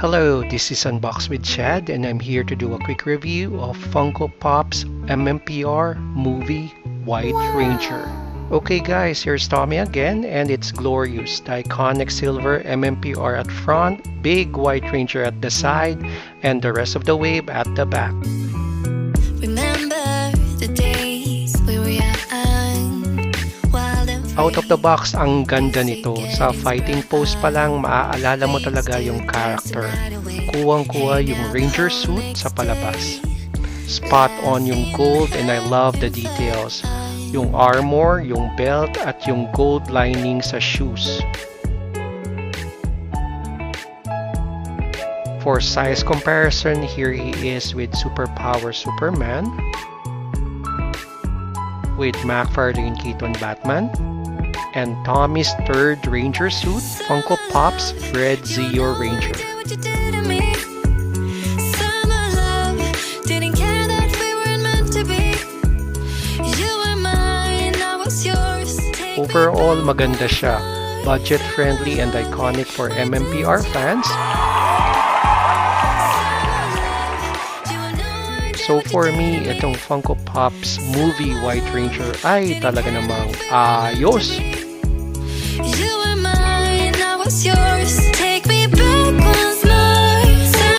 Hello, this is Unbox with Chad and I'm here to do a quick review of Funko Pop's MMPR movie White Ranger. Okay guys, here's Tommy again and it's glorious. The iconic silver MMPR at front, big White Ranger at the side, and the rest of the wave at the back. Remember the days we were young, wild and free. Out of the box, ang ganda nito. Sa fighting pose pa lang, maaalala mo talaga yung character. Kuwang-kuwa yung ranger suit sa palabas. Spot on yung gold and I love the details. Yung armor, yung belt, at yung gold lining sa shoes. For size comparison, here he is with Superpower Superman, with McFarlane Keaton Batman, and Tommy's third Ranger suit, Funko Pop's Red Zeo Ranger. What you did to me. Summer love, didn't care that we weren't meant to be. You were mine, I was yours. Take me Overall, maganda siya. Budget-friendly and iconic for MMPR fans. So for me, itong Funko Pop's movie White Ranger ay talaga namang ayos!